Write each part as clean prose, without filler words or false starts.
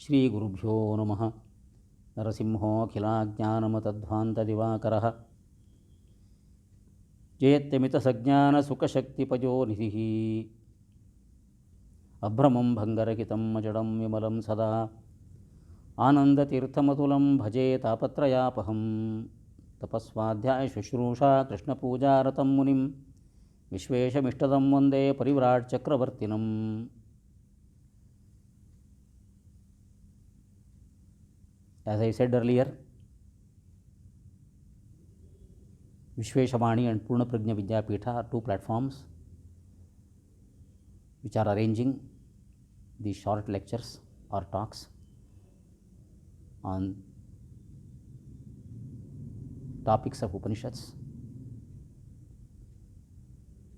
श्रीगुरुभ्यो नमः। नरसिंहोऽखिलाज्ञानमतध्वान्तदिवाकरः जयत्यमितसज्ञानसुखशक्तिपजोनिधिः अभ्रमं भङ्गरहितं अजडं विमलं सदा आनन्दतीर्थमतुलं भजे तापत्रयापहं तपस्वाध्यायशुश्रूषा कृष्णपूजारतं मुनिं विश्वेशमिष्टदं वन्दे परिव्राट् चक्रवर्तिनम्। As I said earlier, Vishveshamani and Purna Prajna Vidyapitha are two platforms which are arranging these short lectures or talks on topics of Upanishads.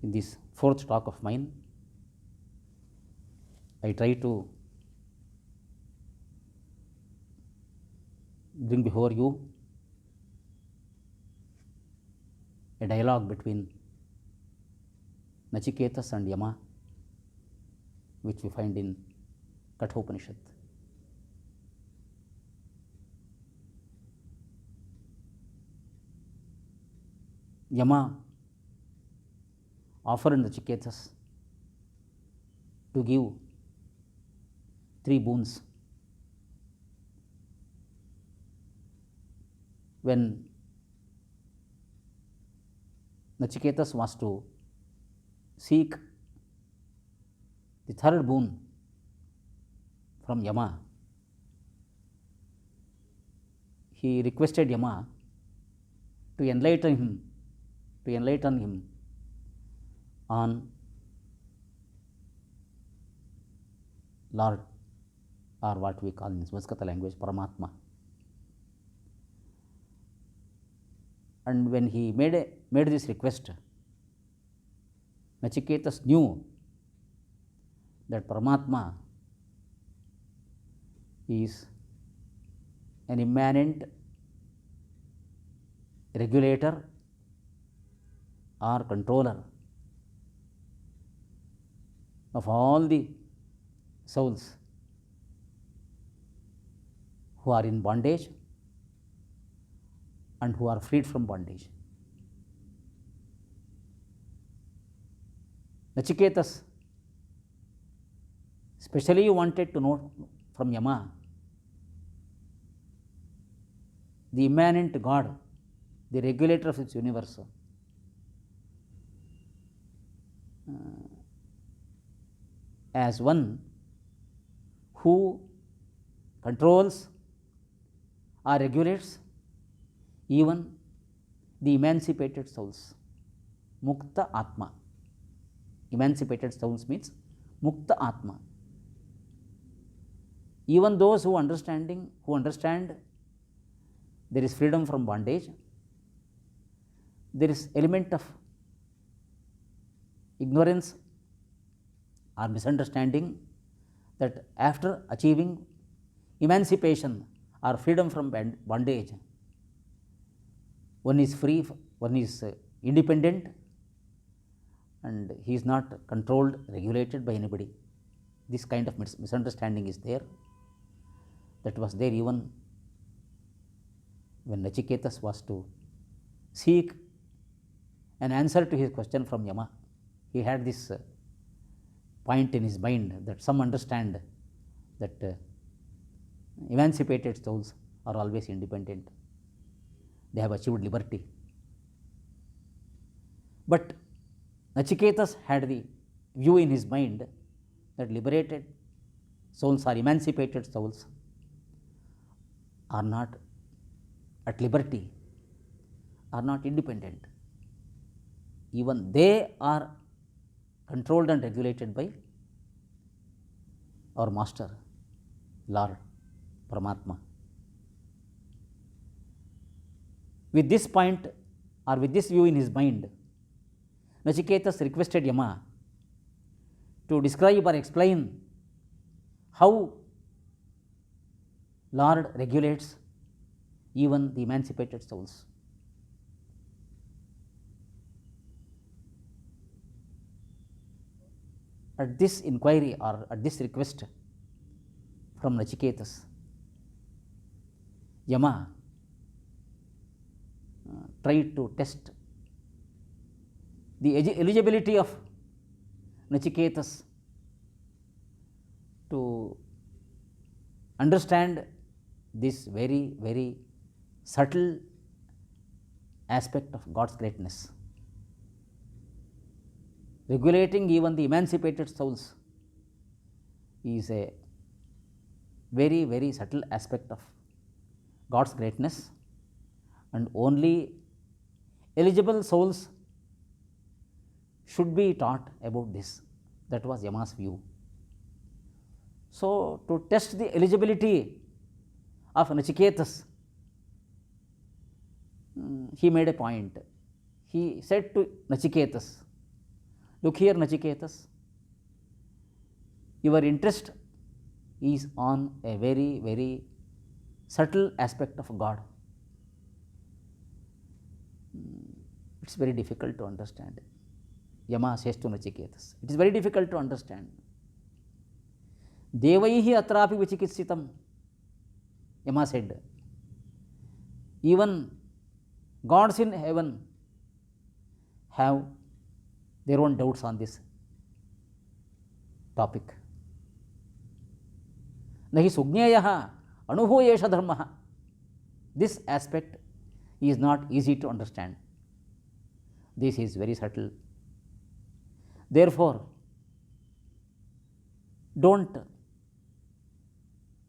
In this fourth talk of mine, I try to bring before you a dialogue between Nachiketas and Yama, which we find in Kathopanishad. Yama offered Nachiketas to give 3 boons. When Nachiketas was to seek the 3rd boon from Yama, he requested Yama to enlighten him on Lord, or what we call in Sanskrit language Paramatma. And when he made this request, Nachiketas knew that Paramatma is an immanent regulator or controller of all the souls who are in bondage and who are freed from bondage. Nachiketas specially wanted to know from Yama the immanent God, the regulator of this universe, as one who controls or regulates even the emancipated souls. Mukta Atma. Emancipated souls means Mukta Atma. Even those who understand there is freedom from bondage, there is element of ignorance or misunderstanding that after achieving emancipation or freedom from bondage, one is free, one is independent, and he is not controlled, regulated by anybody. This kind of misunderstanding is there. That was there even when Nachiketas was to seek an answer to his question from Yama. He had this point in his mind that some understand that emancipated souls are always independent. They have achieved liberty. But Nachiketas had the view in his mind that liberated souls or emancipated souls are not at liberty, are not independent. Even they are controlled and regulated by our master, Lord, Paramatma. With this point or with this view in his mind, Nachiketas requested Yama to describe or explain how Lord regulates even the emancipated souls. At this inquiry or at this request from Nachiketas. Yama tried to test the eligibility of Nachiketas to understand this very, very subtle aspect of God's greatness, regulating even the emancipated souls is a very, very subtle aspect of God's greatness, and only eligible souls should be taught about this. That was Yama's view. So, to test the eligibility of Nachiketas, he made a point. He said to Nachiketas, look here, Nachiketas, your interest is on a very, very subtle aspect of God. It is very difficult to understand. Yama says to Nachiketas, it is very difficult to understand. Devaihi atrapi vichikitsitam, Yama said, even gods in heaven have their own doubts on this topic. Nahi sugneyaha anubhoyesha dharmaha. This aspect is not easy to understand. This is very subtle. Therefore, don't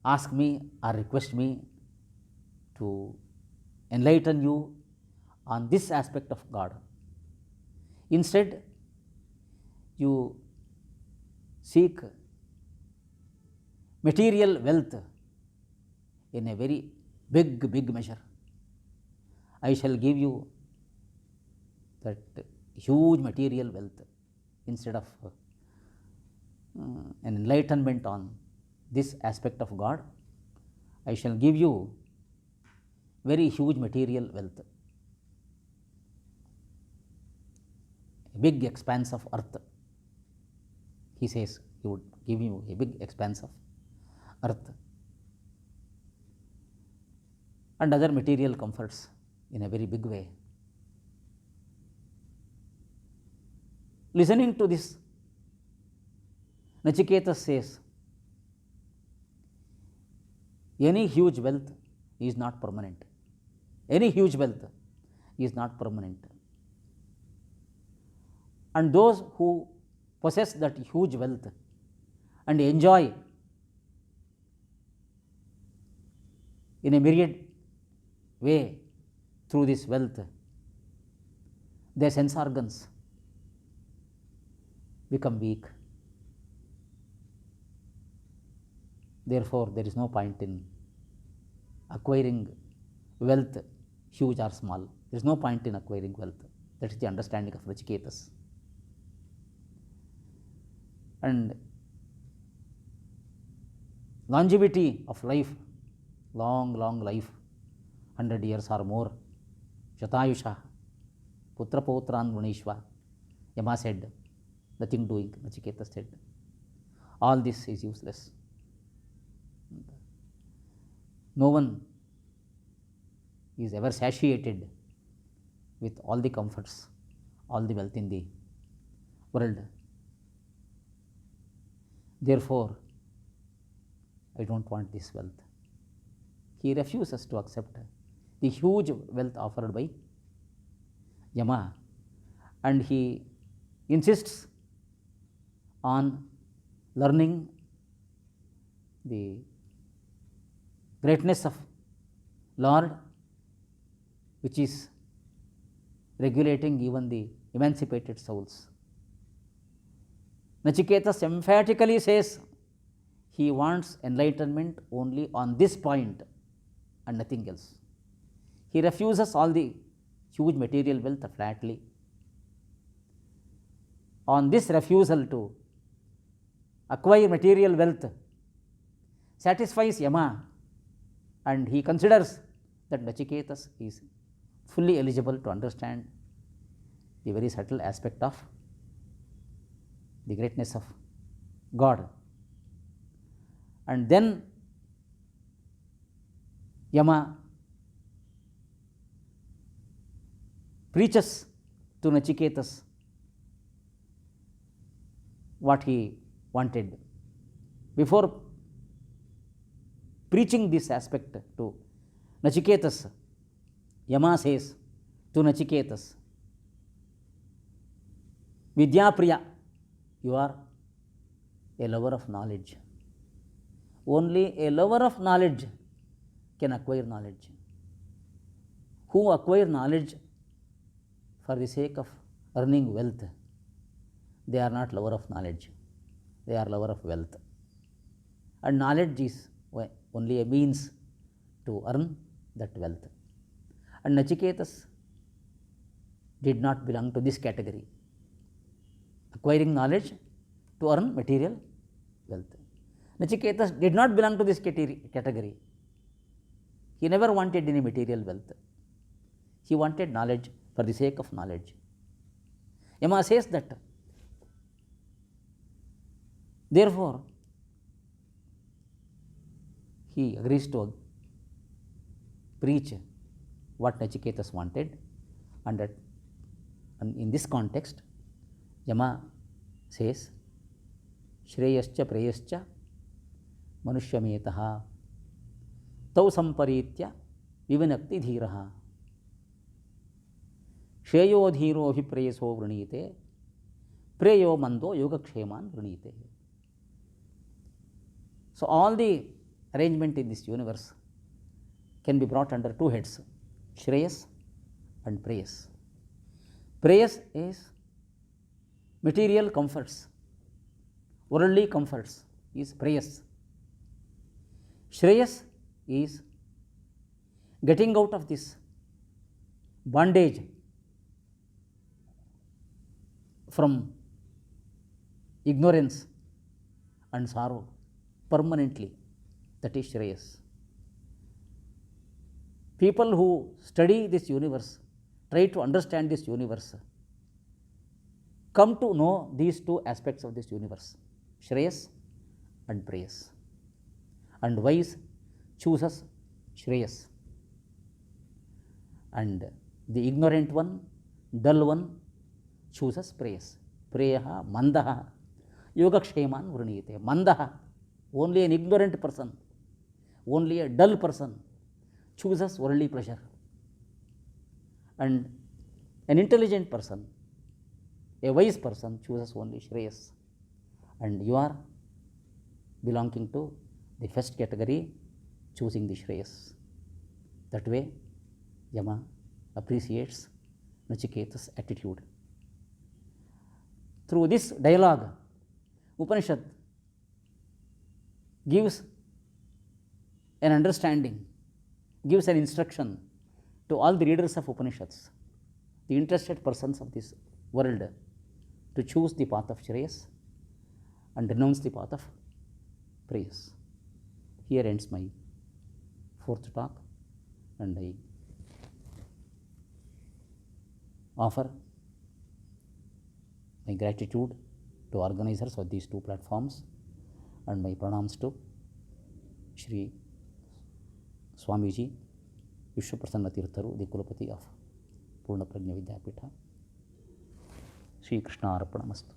ask me or request me to enlighten you on this aspect of God. Instead, you seek material wealth in a very big measure. I shall give you that huge material wealth instead of an enlightenment on this aspect of God. I shall give you very huge material wealth, a big expanse of earth. He says he would give you a big expanse of earth and other material comforts in a very big way. Listening to this, Nachiketas says, any huge wealth is not permanent. Any huge wealth is not permanent. And those who possess that huge wealth and enjoy in a myriad way through this wealth, their sense organs become weak. Therefore, there is no point in acquiring wealth, huge or small. There is no point in acquiring wealth. That is the understanding of Nachiketas. And longevity of life, long life, 100 years or more, Shatayusha, Putra Potran Munishva, Yama said, nothing doing, Nachiketas said. All this is useless. No one is ever satiated with all the comforts, all the wealth in the world. Therefore, I don't want this wealth. He refuses to accept the huge wealth offered by Yama, and he insists on learning the greatness of Lord, which is regulating even the emancipated souls. Nachiketas emphatically says he wants enlightenment only on this point and nothing else. He refuses all the huge material wealth flatly. On this refusal to acquire material wealth satisfies Yama, and he considers that Nachiketas is fully eligible to understand the very subtle aspect of the greatness of God. And then Yama preaches to Nachiketas what he wanted. Before preaching this aspect to Nachiketas, Yama says to Nachiketas, Vidyapriya, you are a lover of knowledge. Only a lover of knowledge can acquire knowledge. Who acquire knowledge for the sake of earning wealth, they are not lover of knowledge, they are lover of wealth. And knowledge is only a means to earn that wealth. And Nachiketas did not belong to this category, acquiring knowledge to earn material wealth. Nachiketas did not belong to this category. He never wanted any material wealth. He wanted knowledge for the sake of knowledge. Yama says that, therefore, he agrees to preach what Nachiketas wanted, and in this context, Yama says, Shreyascha preyascha manushyametah tau samparitya vivinakti dhiraha shreyo dhiro abhipreyaso vrinite preyo mando yogaksheman vrinite. So, all the arrangement in this universe can be brought under two heads, Shreyas and Preyas. Preyas is material comforts, worldly comforts is Preyas. Shreyas is getting out of this bondage from ignorance and sorrow permanently, that is Shreyas. People who study this universe, try to understand this universe, come to know these two aspects of this universe, Shreyas and Preyas. And wise chooses Shreyas, and the ignorant one, dull one, chooses Preyas. Preyaha mandaha yogaksheman vrinite. Mandaha, only an ignorant person, only a dull person chooses worldly pleasure, and an intelligent person, a wise person, chooses only Shreyas. And you are belonging to the first category, choosing the Shreyas. That way, Yama appreciates Nachiketas' attitude. Through this dialogue, Upanishad gives an understanding, gives an instruction to all the readers of Upanishads, the interested persons of this world, to choose the path of Shreyas and renounce the path of Preyas. Here ends my fourth talk, and I offer my gratitude to organizers of these two platforms, and my pranams to Shri Swamiji Vishwaprasanna Tirtharu, the Kulapati of Purna Prajna Vidyapitha. Shri Krishna Arpanamastu.